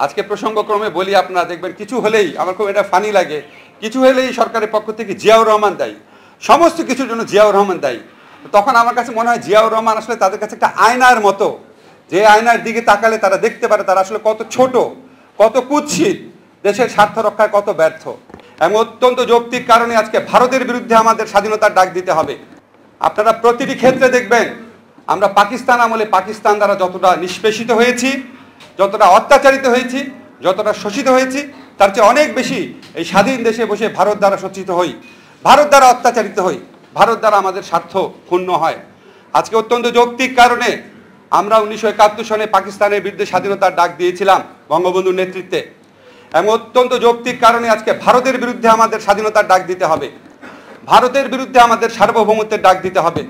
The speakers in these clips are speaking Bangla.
আজকে প্রসঙ্গক্রমে বলি, আপনারা দেখবেন কিছু হলেই আমার খুব এটা ফানি লাগে, কিছু হলেই সরকারের পক্ষ থেকে জিয়াউর রহমান দায়ী, সমস্ত কিছুর জন্য জিয়াউর রহমান দায়ী। তখন আমার কাছে মনে হয় জিয়াউর রহমান আসলে তাদের কাছে একটা আয়নার মতো, যে আয়নার দিকে তাকালে তারা দেখতে পারে তারা আসলে কত ছোট, কত কুৎসিত, দেশের স্বার্থ রক্ষায় কত ব্যর্থ। এবং অত্যন্ত যৌক্তিক কারণে আজকে ভারতের বিরুদ্ধে আমাদের স্বাধীনতার ডাক দিতে হবে। আপনারা প্রতিটি ক্ষেত্রে দেখবেন আমরা পাকিস্তান আমলে পাকিস্তান দ্বারা যতটা নিষ্পেষিত হয়েছি, যতটা অত্যাচারিত হয়েছি, যতটা শোষিত হয়েছি, তার চেয়ে অনেক বেশি এই স্বাধীন দেশে বসে ভারত দ্বারা শোষিত হই, ভারত দ্বারা অত্যাচারিত হই, ভারত দ্বারা আমাদের স্বার্থ ক্ষুণ্ণ হয়। আজকে অত্যন্ত যৌক্তিক কারণে আমরা 1971 সনে পাকিস্তানের বিরুদ্ধে স্বাধীনতার ডাক দিয়েছিলাম বঙ্গবন্ধুর নেতৃত্বে, এবং অত্যন্ত যৌক্তিক কারণে আজকে ভারতের বিরুদ্ধে আমাদের স্বাধীনতার ডাক দিতে হবে, ভারতের বিরুদ্ধে আমাদের সার্বভৌমত্বের ডাক দিতে হবে।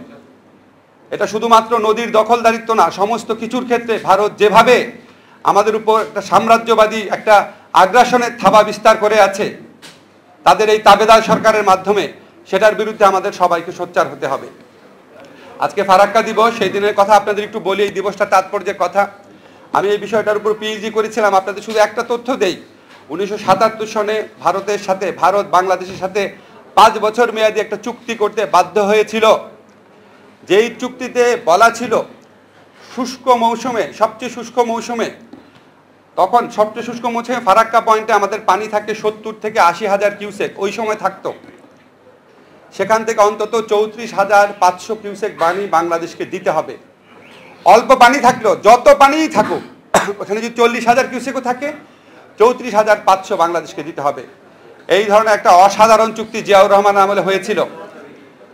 এটা শুধুমাত্র নদীর দখলদারিত্ব না, সমস্ত কিছুর ক্ষেত্রে ভারত যেভাবে আমাদের উপর একটা সাম্রাজ্যবাদী একটা আগ্রাসনের থাবা বিস্তার করে আছে তাদের এই তাবেদার সরকারের মাধ্যমে, সেটার বিরুদ্ধে আমাদের সবাইকে সোচ্চার হতে হবে। আজকে ফারাক্কা দিবস, সেই দিনের কথা আপনাদের একটু বলি, এই দিবসটা তাৎপর্যের কথা। আমি এই বিষয়টার উপর পিএইচডি করেছিলাম। আপনাদের শুধু একটা তথ্য দেই, 1977 সনে ভারত বাংলাদেশের সাথে 5 বছর মেয়াদী একটা চুক্তি করতে বাধ্য হয়েছিল। যেই চুক্তিতে বলা ছিল শুষ্ক মৌসুমে, সবচেয়ে শুষ্ক মৌসুমে, তখন সবচেয়ে শুষ্ক মৌসুমে ফারাক্কা পয়েন্টে আমাদের পানি থাকে 70 থেকে 80,000 কিউসেক, ওই সময় থাকতো। সেখান থেকে অন্তত 34,500 কিউসেক পানি বাংলাদেশকে দিতে হবে। অল্প পানি থাকলেও, যত পানিই থাকুক, ওখানে যদি 40,000 কিউসেকও থাকে, 34,500 বাংলাদেশকে দিতে হবে। এই ধরনের একটা অসাধারণ চুক্তি জিয়াউর রহমান আমলে হয়েছিল।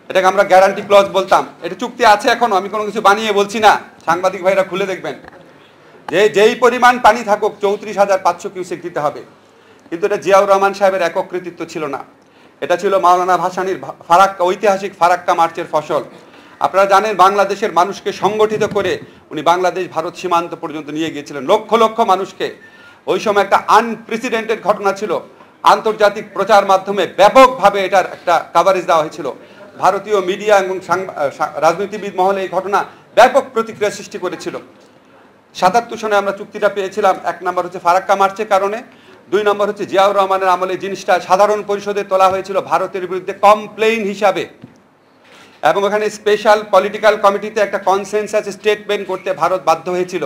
এটাকে আমরা গ্যারান্টি ক্লজ বলতাম। এটা চুক্তি আছে এখনো, আমি কোনো কিছু বানিয়ে বলছি না, সাংবাদিক ভাইরা খুলে দেখবেন। যেই পরিমাণ পানি থাকুক 34,500 কিউসেক দিতে হবে। কিন্তু এটা জিয়াউর রহমান সাহেবের একক কৃতিত্ব ছিল না, এটা ছিল মাওলানা ভাসানীর ঐতিহাসিক ফারাক্কা মার্চের ফসল। আপনারা জানেন বাংলাদেশের মানুষকে সংগঠিত করে উনি বাংলাদেশ ভারত সীমান্ত পর্যন্ত নিয়ে গিয়েছিলেন, লক্ষ লক্ষ মানুষকে। ওই সময় একটা আনপ্রেসিডেন্টেড ঘটনা ছিল, আন্তর্জাতিক প্রচার মাধ্যমে ব্যাপকভাবে এটার একটা কাভারেজ দেওয়া হয়েছিল। ভারতীয় মিডিয়া এবং রাজনীতিবিদ মহলে এই ঘটনা ব্যাপক প্রতিক্রিয়া সৃষ্টি করেছিল। 77 সনে আমরা চুক্তিটা পেয়েছিলাম। 1 নম্বর হচ্ছে ফারাক্কা মার্চের কারণে, 2 নম্বর হচ্ছে জিয়াউর রহমানের আমলে জিনিসটা সাধারণ পরিষদে তোলা হয়েছিল ভারতের বিরুদ্ধে কমপ্লেইন হিসাবে, এবং ওখানে স্পেশাল পলিটিক্যাল কমিটিতে একটা কনসেনসাস স্টেটমেন্ট করতে ভারত বাধ্য হয়েছিল।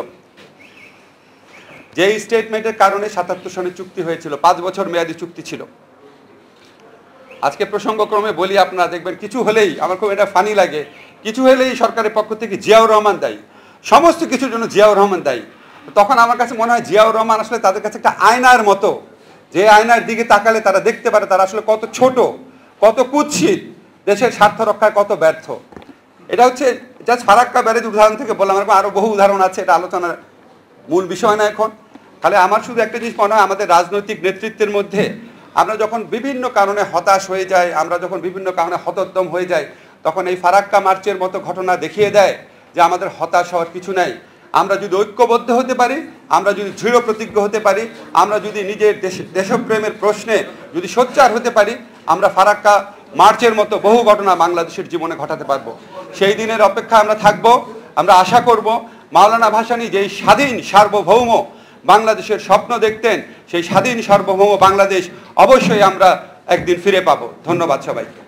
যেই স্টেটমেন্টের কারণে 77 সনে চুক্তি হয়েছিল, 5 বছর মেয়াদী চুক্তি ছিল। আজকে প্রসঙ্গক্রমে বলি, আপনারা দেখবেন কিছু হলেই আমার খুব এটা ফানি লাগে, কিছু হলেই সরকারের পক্ষ থেকে জিয়াউর রহমান দায়ী, সমস্ত কিছুর জন্য জিয়াউর রহমান দায়ী। তখন আমার কাছে মনে হয় জিয়াউর রহমান আসলে তাদের কাছে একটা আয়নার মতো, যে আয়নার দিকে তাকালে তারা দেখতে পারে তারা আসলে কত ছোট, কত কুৎসিত, দেশের স্বার্থ রক্ষায় কত ব্যর্থ। এটা হচ্ছে জাস্ট ফারাক্কা ব্যারেজ উদাহরণ থেকে বললাম, এরকম আরও বহু উদাহরণ আছে, এটা আলোচনার মূল বিষয় না এখন। তাহলে আমার শুধু একটা জিনিস মনে হয়, আমাদের রাজনৈতিক নেতৃত্বের মধ্যে আমরা যখন বিভিন্ন কারণে হতাশ হয়ে যাই, আমরা যখন বিভিন্ন কারণে হতোদ্যম হয়ে যাই, তখন এই ফারাক্কা মার্চের মতো ঘটনা দেখিয়ে দেয় যে আমাদের হতাশ হওয়ার কিছু নাই। আমরা যদি ঐক্যবদ্ধ হতে পারি, আমরা যদি দৃঢ় প্রতিজ্ঞ হতে পারি, আমরা যদি নিজের দেশপ্রেমের প্রশ্নে যদি সোচ্চার হতে পারি, আমরা ফারাক্কা মার্চের মতো বহু ঘটনা বাংলাদেশের জীবনে ঘটাতে পারবো। সেই দিনের অপেক্ষা আমরা থাকব। আমরা আশা করব মাওলানা ভাসানী যেই স্বাধীন সার্বভৌম বাংলাদেশের স্বপ্ন দেখতেন, সেই স্বাধীন সার্বভৌম বাংলাদেশ অবশ্যই আমরা একদিন ফিরে পাবো। ধন্যবাদ সবাইকে।